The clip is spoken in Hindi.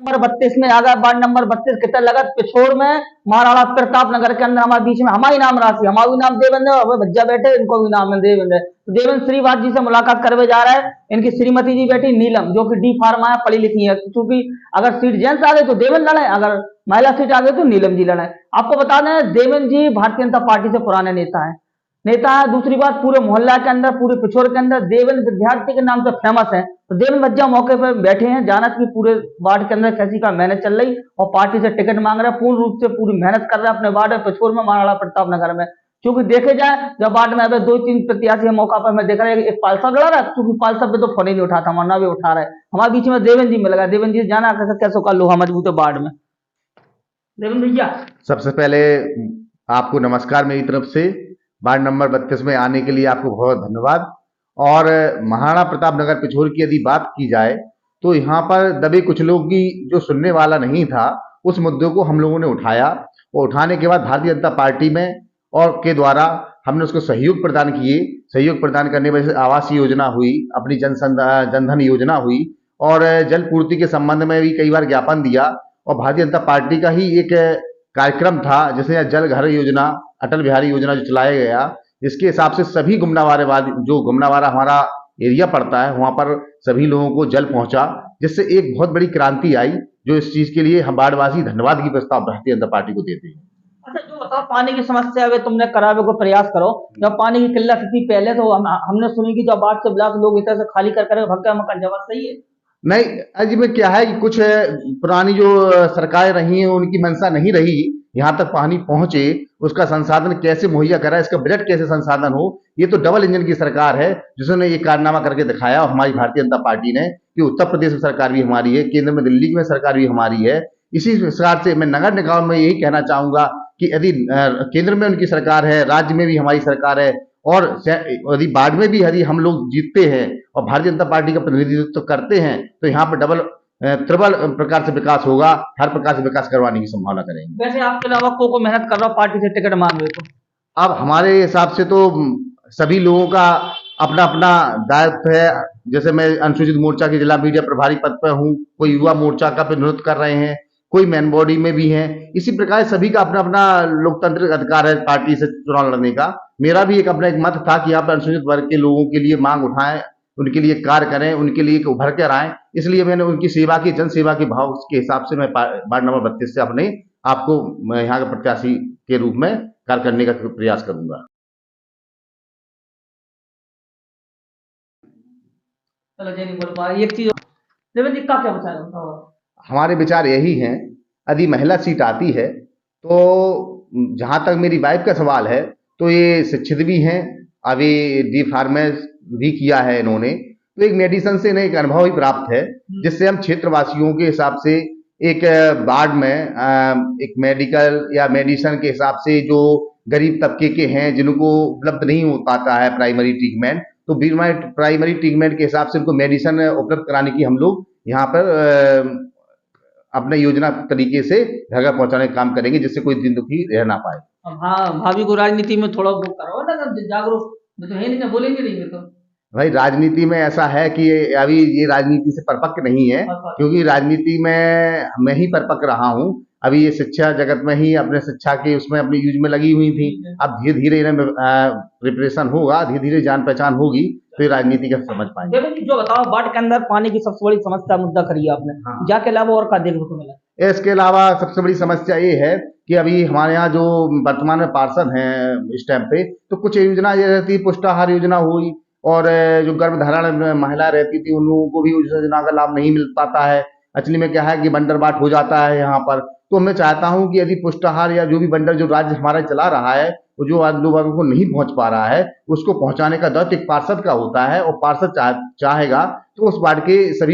नंबर 32 में आ गया। वार्ड नंबर 32 कितना लगा पिछोड़ में महाराणा प्रताप नगर के अंदर हमारे बीच में हमारी नाम राशि हमारा नाम देवेंद्र और भज्जा बैठे इनको भी नाम है देवेंद्र। तो देवेंद्र श्रीवास जी से मुलाकात करवे जा रहा है। इनकी श्रीमती जी बेटी नीलम जो कि डी फार्मा है पढ़ी लिखी है, क्योंकि अगर सीट जेंट्स आ गए तो देवेंद्र लड़े, अगर महिला सीट आ गई तो नीलम जी लड़े। आपको बता दें देवेंद्र जी भारतीय जनता पार्टी से पुराने नेता है। दूसरी बात पूरे मोहल्ला के अंदर पूरे पिछोर के अंदर देवेंद्र विद्यार्थी के नाम से फेमस है। तो देवेंद्र भज्जा मौके पर बैठे हैं, जानत की पूरे वार्ड के अंदर कैसी का मेहनत चल रही और पार्टी से टिकट मांग रहे हैं, पूर्ण रूप से पूरी मेहनत कर रहे हैं अपने वार्ड में पिछोर में महाराणा प्रताप नगर में। क्योंकि देखे जाए जब वार्ड में अभी 2-3 प्रत्याशी मौका पर मैं देख रहा है एक पालसा लड़ा रहा है, क्योंकि पालसा पे तो फोन ही नहीं उठाता, मरना भी उठा रहा है। हमारे बीच में देवेंद्र जी मिल गया। देवेंद्र जी जाना कैसे का लोहा मजबूत है वार्ड में। देवेंद्र भैया सबसे पहले आपको नमस्कार मेरी तरफ से। वार्ड नंबर 32 में आने के लिए आपको बहुत धन्यवाद। और महाराणा प्रताप नगर पिछोर की यदि बात की जाए तो यहाँ पर दबे कुछ लोग की जो सुनने वाला नहीं था उस मुद्दे को हम लोगों ने उठाया और उठाने के बाद भारतीय जनता पार्टी में और के द्वारा हमने उसको सहयोग प्रदान किए। सहयोग प्रदान करने वजह से आवास योजना हुई, अपनी जनधन योजना हुई और जल पूर्ति के संबंध में भी कई बार ज्ञापन दिया। और भारतीय जनता पार्टी का ही एक कार्यक्रम था जिसमें जल घर योजना, अटल बिहारी योजना जो चलाया गया, जिसके हिसाब से सभी गुमनावारा हमारा एरिया पड़ता है वहां पर सभी लोगों को जल पहुंचा, जिससे एक बहुत बड़ी क्रांति आई। जो इस चीज के लिए हम वार्डवासी धन्यवाद की प्रस्ताव भारतीय जनता पार्टी को देते हैं। अच्छा जो बताओ पानी की समस्या है तुमने करावे को प्रयास करो। जब पानी की किल्लत थी पहले तो हमने सुनी कि जब 8 से ब्लाक लोग इधर से खाली कर भक्का मकान जवाब सही है। नहीं अजी में क्या है कि कुछ पुरानी जो सरकारें रही हैं उनकी मंशा नहीं रही यहाँ तक पानी पहुंचे, उसका संसाधन कैसे मुहैया करा, इसका बजट कैसे संसाधन हो। ये तो डबल इंजन की सरकार है जिसने ये कारनामा करके दिखाया हमारी भारतीय जनता पार्टी ने कि उत्तर प्रदेश में सरकार भी हमारी है, केंद्र में दिल्ली में सरकार भी हमारी है। इसी प्रकार से मैं नगर निगम में यही कहना चाहूंगा कि यदि केंद्र में उनकी सरकार है, राज्य में भी हमारी सरकार है और यदि वार्ड में भी यदि हम लोग जीतते हैं और भारतीय जनता पार्टी का प्रतिनिधित्व करते हैं तो यहाँ पर डबल ट्रिपल प्रकार से विकास होगा। हर प्रकार से विकास करवाने की संभावना करेंगे। वैसे आपके अलावा को मेहनत कर रहा पार्टी से टिकट मांग रहे तो अब हमारे हिसाब से तो सभी लोगों का अपना अपना दायित्व है। जैसे मैं अनुसूचित मोर्चा के जिला मीडिया प्रभारी पद पर हूँ, कोई युवा मोर्चा का प्रतिनिधित्व कर रहे हैं, कोई मैन बॉडी में भी है। इसी प्रकार सभी का अपना अपना लोकतांत्रिक अधिकार है पार्टी से चुनाव लड़ने का। मेरा भी अपना एक मत था कि यहाँ पर अनुसूचित वर्ग के लोगों के लिए मांग उठाएं, उनके लिए कार्य करें, उनके लिए उभर कर आए। इसलिए मैंने उनकी सेवा की, जन सेवा के भाव के हिसाब से मैं वार्ड नंबर 32 से अपने आपको यहाँ के प्रत्याशी के रूप में कार्य करने का प्रयास करूंगा। एक चीज का क्या विचार हमारे विचार यही हैं, यदि महिला सीट आती है तो जहां तक मेरी वाइफ का सवाल है तो ये शिक्षित भी हैं, अभी डी फार्मेस भी किया है इन्होंने, तो एक मेडिसिन से इन्हें एक अनुभव ही प्राप्त है जिससे हम क्षेत्रवासियों के हिसाब से एक वार्ड में एक मेडिकल या मेडिसिन के हिसाब से जो गरीब तबके के हैं जिनको उपलब्ध नहीं हो पाता है प्राइमरी ट्रीटमेंट, तो प्राइमरी ट्रीटमेंट के हिसाब से उनको मेडिसिन उपलब्ध कराने की हम लोग यहाँ पर अपने योजना तरीके से घर घर पहुंचाने का काम करेंगे जिससे कोई दिन दुखी रह ना पाए। हाँ भाभी को राजनीति में थोड़ा वो करो ना जागरूक, तो है नहीं ना बोलेंगे नहीं तो भाई राजनीति में ऐसा है कि अभी ये राजनीति से परिपक्व नहीं है, क्योंकि राजनीति में मैं ही परिपक्व रहा हूँ। अभी ये शिक्षा जगत में ही अपने शिक्षा के उसमें अपनी यूज में लगी हुई थी। अब धीरे धीरे इन्हें प्रिपरेशन होगा, धीरे धीरे जान पहचान होगी तो ये राजनीति का समझ पाएंगे। जो बताओ वार्ड के अंदर पानी की सबसे बड़ी समस्या मुद्दा करी आपने, हाँ। जाके अलावा और क्या देखने को मिला? इसके अलावा सबसे बड़ी समस्या ये है कि अभी हमारे यहाँ जो वर्तमान में पार्षद हैं इस टाइम पे, तो कुछ योजना ये रहती, पुष्टाहार योजना हुई और जो गर्भधारण महिला रहती थी उन लोगों को भी उस योजना का लाभ नहीं मिल पाता है। एक्चुअली में क्या है कि बंडर बाट हो जाता है यहाँ पर। तो मैं चाहता हूँ कि यदि पुष्टाहार या जो भी बंडर जो राज्य हमारा चला रहा है वो जो आज लोगों को नहीं पहुंच पा रहा है उसको पहुंचाने का दायित्व एक पार्षद का होता है और पार्षद चाहेगा तो उस वार्ड के सभी